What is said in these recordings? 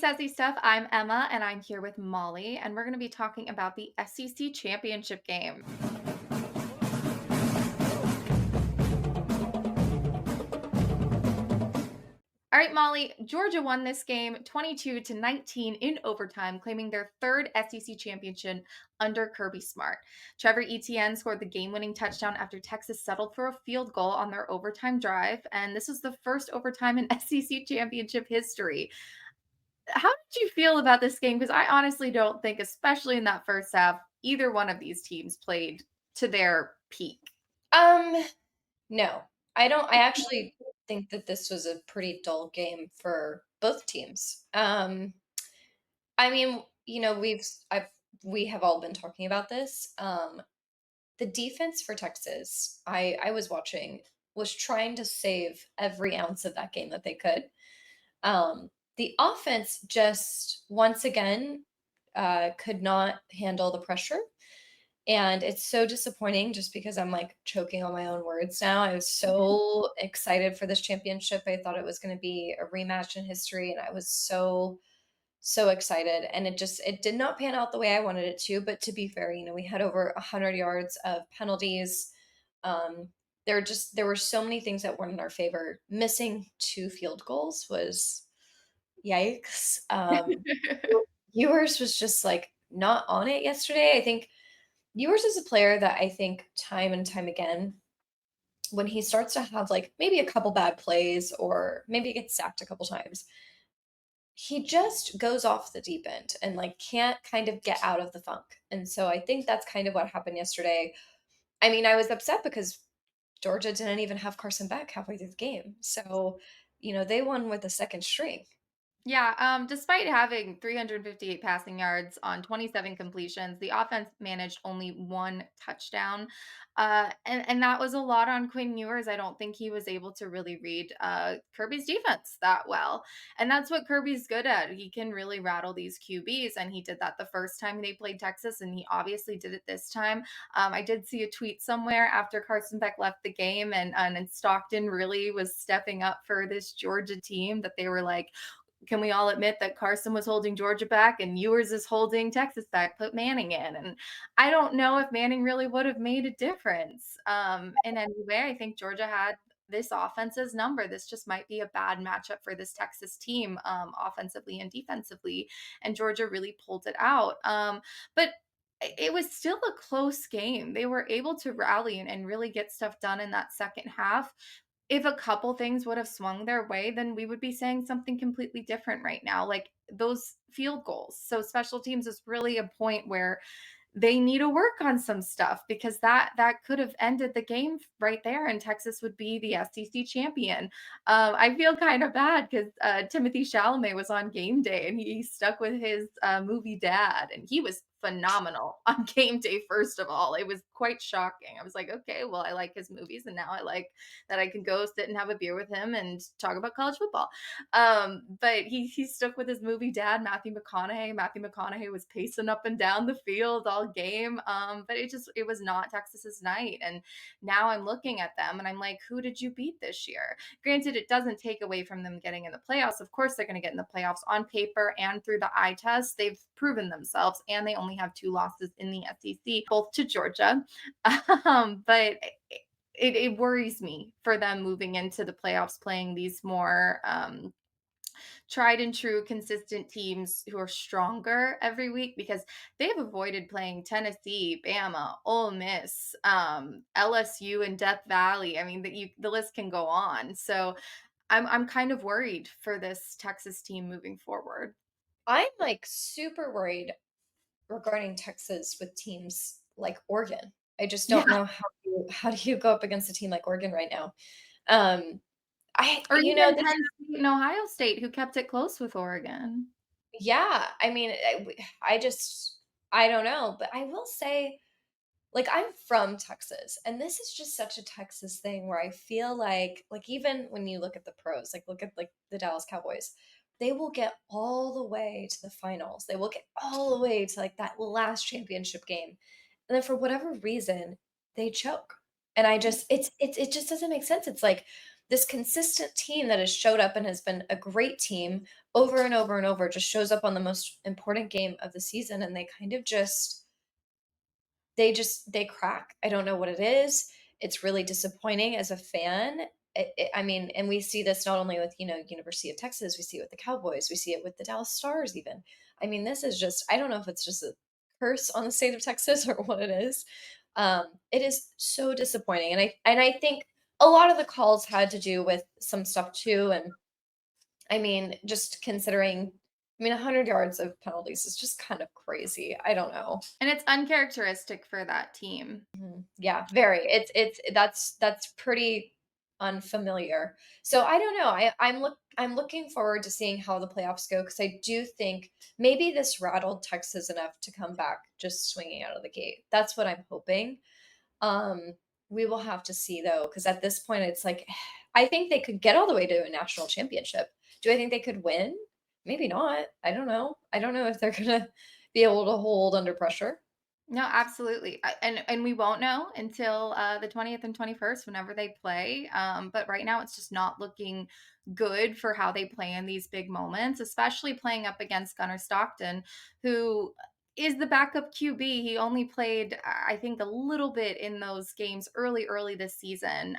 Sassy Stuff. I'm Emma, and I'm here with Molly, and we're going to be talking about the SEC Championship game. All right, Molly, Georgia won this game 22-19 in overtime, claiming their third SEC championship under Kirby Smart. Trevor Etienne scored the game-winning touchdown after Texas settled for a field goal on their overtime drive, and this was the first overtime in SEC championship history. How did you feel about this game? Because I honestly don't think, especially in that first half, either one of these teams played to their peak. Um, no. I actually think that this was a pretty dull game for both teams. I mean, we have all been talking about this. The defense for Texas, I was watching, was trying to save every ounce of that game that they could. The offense just once again could not handle the pressure. And it's so disappointing just because I'm like choking on my own words now. I was so excited for this championship. I thought it was going to be a rematch in history and I was so excited and it did not pan out the way I wanted it to, but to be fair, we had over 100 yards of penalties. Um there were so many things that weren't in our favor. Missing two field goals was yikes. Ewers was just like not on it yesterday. I think Ewers is a player that I think time and time again, when he starts to have like maybe a couple bad plays or maybe gets sacked a couple times, he just goes off the deep end and like can't kind of get out of the funk. And so I think that's kind of what happened yesterday. I mean, I was upset because Georgia didn't even have Carson back halfway through the game. So, they won with a second string. Yeah, despite having 358 passing yards on 27 completions, the offense managed only one touchdown. And that was a lot on Quinn Ewers. I don't think he was able to really read Kirby's defense that well. And that's what Kirby's good at. He can really rattle these QBs. And he did that the first time they played Texas, and he obviously did it this time. I did see a tweet somewhere after Carson Beck left the game, and Stockton really was stepping up for this Georgia team, that they were like, can we all admit that Carson was holding Georgia back and Ewers is holding Texas back? Put Manning in. And I don't know if Manning really would have made a difference in any way. I think Georgia had this offense's number. This just might be a bad matchup for this Texas team, offensively and defensively. And Georgia really pulled it out. But it was still a close game. They were able to rally and really get stuff done in that second half. If a couple things would have swung their way, then we would be saying something completely different right now, like those field goals. So special teams is really a point where they need to work on some stuff, because that could have ended the game right there, and Texas would be the SEC champion. I feel kind of bad because Timothy Chalamet was on game day and he stuck with his movie dad, and he was phenomenal on game day. First of all, it was quite shocking. I was like, okay, well, I like his movies, and now I like that I can go sit and have a beer with him and talk about college football. But he stuck with his movie dad, Matthew McConaughey. Matthew McConaughey was pacing up and down the field all game. But it was not Texas's night. And now I'm looking at them and I'm like, who did you beat this year? Granted, it doesn't take away from them getting in the playoffs. Of course, they're going to get in the playoffs on paper and through the eye test. They've proven themselves, and they only have two losses in the SEC, both to Georgia. But it worries me for them moving into the playoffs, playing these more tried and true, consistent teams who are stronger every week, because they've avoided playing Tennessee, Bama, Ole Miss, LSU, and Death Valley. I mean, the list can go on. So I'm kind of worried for this Texas team moving forward. I'm like super worried regarding Texas with teams like Oregon. I just Yeah. don't know how do you go up against a team like Oregon right now? Um, I Or you know even this Penn State and Ohio State, who kept it close with Oregon. Yeah, I mean, I don't know, but I will say, like, I'm from Texas, and this is just such a Texas thing where I feel like even when you look at the pros, like look at like the Dallas Cowboys, they will get all the way to the finals. They will get all the way to like that last championship game. And then for whatever reason, they choke. And I just it just doesn't make sense. It's like this consistent team that has showed up and has been a great team over and over and over, just shows up on the most important game of the season, and they kind of they crack. I don't know what it is. It's really disappointing as a fan. I mean, and we see this not only with, University of Texas, we see it with the Cowboys, we see it with the Dallas Stars even. I mean, this is just, I don't know if it's just a curse on the state of Texas or what it is. It is so disappointing. And I think a lot of the calls had to do with some stuff too. And I mean, just considering, 100 yards of penalties is just kind of crazy. I don't know. And it's uncharacteristic for that team. Mhm. Yeah, very. That's pretty unfamiliar. So I don't know. I'm looking forward to seeing how the playoffs go because I do think maybe this rattled Texas enough to come back just swinging out of the gate. That's what I'm hoping. Um, we will have to see though, because at this point it's like I think they could get all the way to a national championship. Do I think they could win? Maybe not. I don't know. I don't know if they're gonna be able to hold under pressure. No, absolutely. And we won't know until the 20th and 21st whenever they play. But right now it's just not looking good for how they play in these big moments, especially playing up against Gunnar Stockton, who is the backup QB. He only played, I think, a little bit in those games early this season.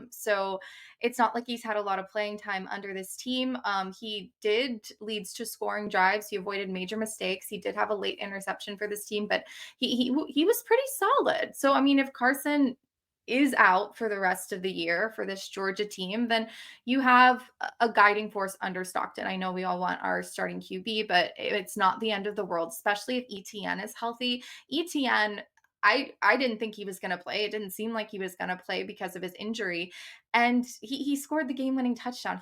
So it's not like he's had a lot of playing time under this team. He did leads to scoring drives. He avoided major mistakes. He did have a late interception for this team, but he was pretty solid. So I mean, if Carson is out for the rest of the year for this Georgia team, then you have a guiding force under Stockton. I know we all want our starting QB, but it's not the end of the world, especially if ETN is healthy. ETN, I didn't think he was going to play. It didn't seem like he was going to play because of his injury, and he scored the game winning touchdown.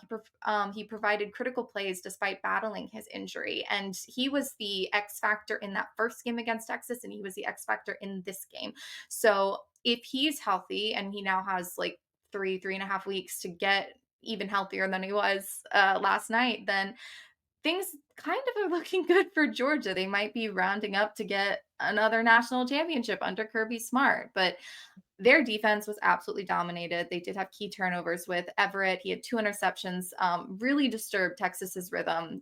He provided critical plays despite battling his injury, and he was the X factor in that first game against Texas, and he was the X factor in this game. So if he's healthy and he now has like 3.5 weeks to get even healthier than he was last night, then things kind of are looking good for Georgia. They might be rounding up to get another national championship under Kirby Smart, but their defense was absolutely dominated. They did have key turnovers with Everett. He had 2 interceptions, really disturbed Texas's rhythm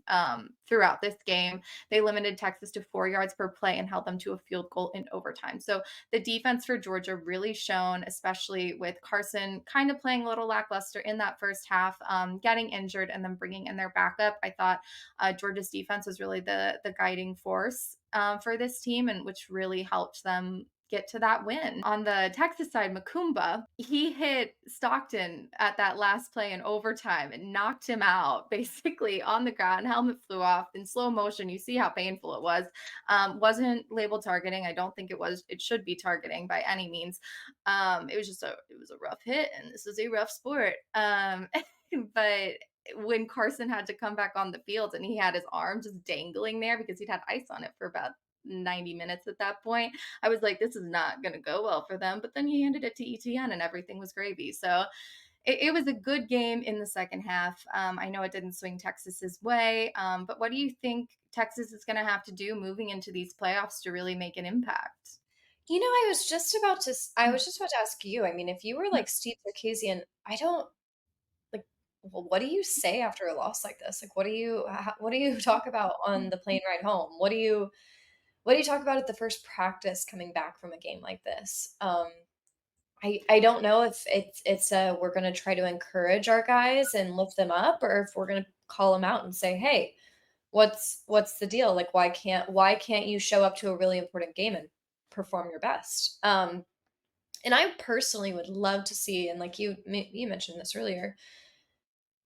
throughout this game. They limited Texas to 4 yards per play and held them to a field goal in overtime. So the defense for Georgia really shone, especially with Carson kind of playing a little lackluster in that first half, getting injured and then bringing in their backup. I thought Georgia's defense was really the guiding force for this team, and which really helped them get to that win. On the Texas side, Makumba, he hit Stockton at that last play in overtime and knocked him out basically on the ground. Helmet flew off in slow motion. You see how painful it was. Wasn't labeled targeting. I don't think it was. It should be targeting by any means. It was a rough hit, and this is a rough sport. But when Carson had to come back on the field and he had his arm just dangling there because he'd had ice on it for about 90 minutes at that point, I was like, this is not going to go well for them. But then he handed it to ETN and everything was gravy. So it was a good game in the second half. I know it didn't swing Texas's way, but what do you think Texas is going to have to do moving into these playoffs to really make an impact? I was just about to ask you. I mean, if you were like Steve Sarkisian, I don't like. Well, what do you say after a loss like this? Like, what do you talk about on the plane ride home? What do you talk about at the first practice coming back from a game like this? I don't know if it's we're going to try to encourage our guys and lift them up, or if we're going to call them out and say, hey, what's the deal? Like, why can't you show up to a really important game and perform your best? And I personally would love to see, and like you mentioned this earlier,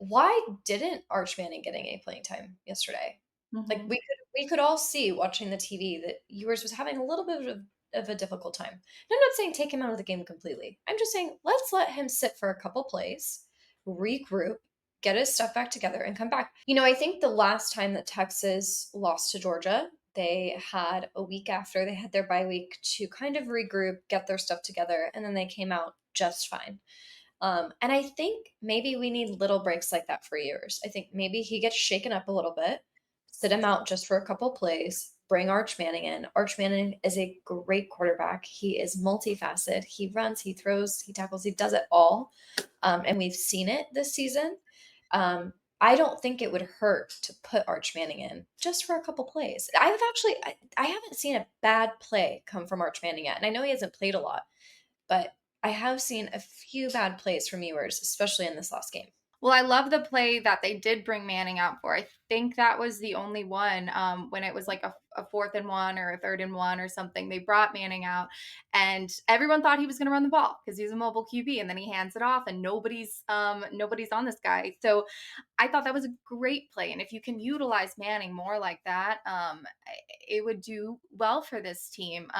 why didn't Arch Manning get any playing time yesterday? Like Mhm. we could all see watching the TV that Ewers was having a little bit of a difficult time. And I'm not saying take him out of the game completely. I'm just saying let's let him sit for a couple plays, regroup, get his stuff back together, and come back. I think the last time that Texas lost to Georgia, they had a week after they had their bye week to kind of regroup, get their stuff together, and then they came out just fine. And I think maybe we need little breaks like that for years. I think maybe he gets shaken up a little bit, sit him out just for a couple plays, bring Arch Manning in. Arch Manning is a great quarterback. He is multifaceted. He runs, he throws, he tackles, he does it all. And we've seen it this season. I don't think it would hurt to put Arch Manning in just for a couple plays. I haven't seen a bad play come from Arch Manning yet, and I know he hasn't played a lot, but I have seen a few bad plays from Ewers, especially in this last game. Well, I love the play that they did bring Manning out for. I think that was the only one, when it was like a 4th and 1 or a 3rd and 1 or something. They brought Manning out, and everyone thought he was gonna run the ball because he's a mobile QB, and then he hands it off, and nobody's on this guy. So I thought that was a great play, and if you can utilize Manning more like that, it would do well for this team.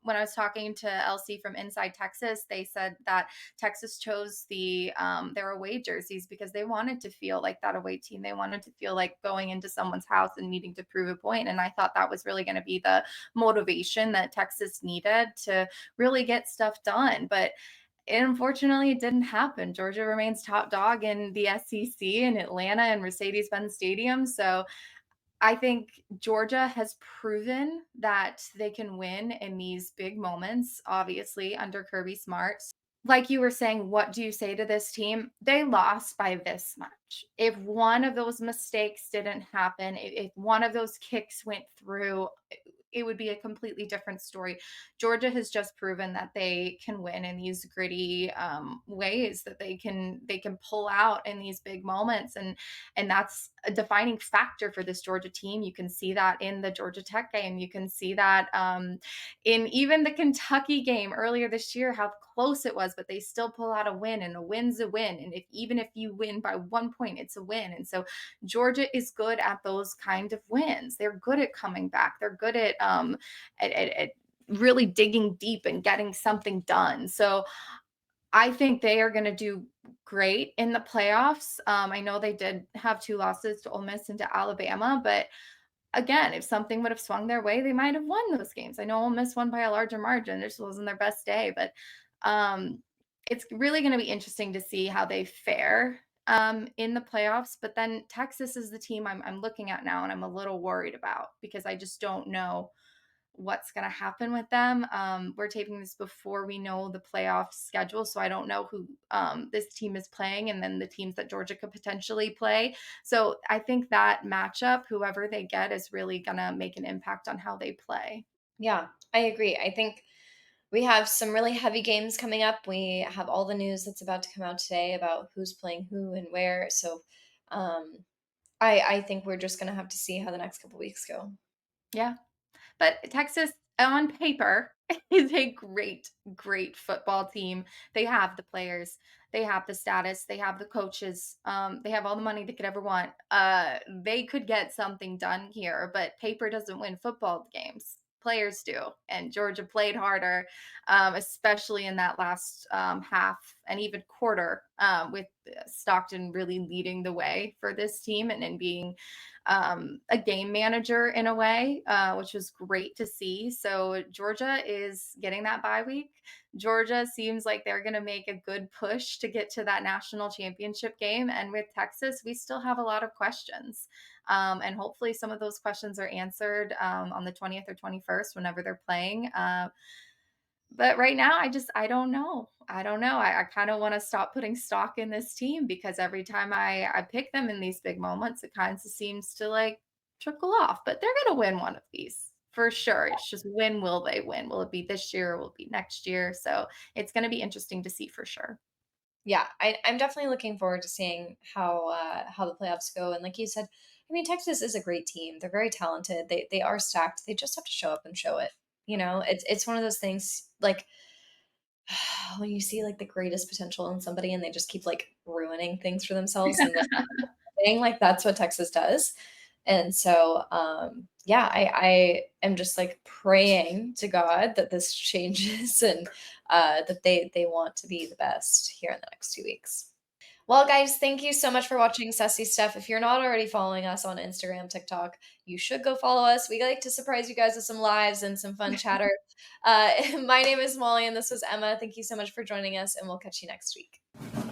When I was talking to Elsie from Inside Texas, they said that Texas chose their away jerseys because they wanted to feel like that away team. They wanted to feel like going into someone's house and needing to prove a point. And I thought that was really going to be the motivation that Texas needed to really get stuff done. But unfortunately, it didn't happen. Georgia remains top dog in the SEC in Atlanta and Mercedes-Benz Stadium. So I think Georgia has proven that they can win in these big moments, obviously, under Kirby Smart. Like you were saying, what do you say to this team? They lost by this much. If one of those mistakes didn't happen, if one of those kicks went through, it would be a completely different story. Georgia has just proven that they can win in these gritty ways, that they can pull out in these big moments, and that's a defining factor for this Georgia team. You can see that in the Georgia Tech game. You can see that in even the Kentucky game earlier this year, how close it was, but they still pull out a win, and a win's a win. And even if you win by 1 point, it's a win. And so Georgia is good at those kind of wins. They're good at coming back. They're good at really digging deep and getting something done. So I think they are going to do great in the playoffs. I know they did have two losses to Ole Miss and to Alabama, but again, if something would have swung their way, they might have won those games. I know Ole Miss won by a larger margin. This wasn't their best day, but um, it's really going to be interesting to see how they fare in the playoffs. But then Texas is the team I'm looking at now, and I'm a little worried about because I just don't know what's going to happen with them. We're taping this before we know the playoff schedule, so I don't know who this team is playing and then the teams that Georgia could potentially play. So I think that matchup, whoever they get, is really going to make an impact on how they play. Yeah, I agree. I think we have some really heavy games coming up. We have all the news that's about to come out today about who's playing who and where. So um, I think we're just gonna have to see how the next couple weeks go. Yeah. But Texas, on paper, is a great, great football team. They have the players, they have the status, they have the coaches, they have all the money they could ever want. They could get something done here, but paper doesn't win football games. Players do, and Georgia played harder, especially in that last half and even quarter, with Stockton really leading the way for this team and being a game manager in a way, which was great to see. So Georgia is getting that bye week. Georgia seems like they're going to make a good push to get to that national championship game. And with Texas, we still have a lot of questions. And hopefully, some of those questions are answered on the 20th or 21st, whenever they're playing. But right now, I don't know. I don't know. I kind of want to stop putting stock in this team because every time I pick them in these big moments, it kind of seems to like trickle off. But they're gonna win one of these for sure. It's just when will they win? Will it be this year? Will it be next year? So it's gonna be interesting to see for sure. Yeah, I'm definitely looking forward to seeing how the playoffs go. And like you said, I mean, Texas is a great team. They're very talented. They are stacked. They just have to show up and show it. You know, it's one of those things like when you see like the greatest potential in somebody and they just keep like ruining things for themselves and like thing, like that's what Texas does. And so yeah, I am just like praying to God that this changes and that they want to be the best here in the next 2 weeks. Well, guys, thank you so much for watching Sussy Stuff. If you're not already following us on Instagram, TikTok, you should go follow us. We like to surprise you guys with some lives and some fun chatter. My name is Molly, and this was Emma. Thank you so much for joining us, and we'll catch you next week.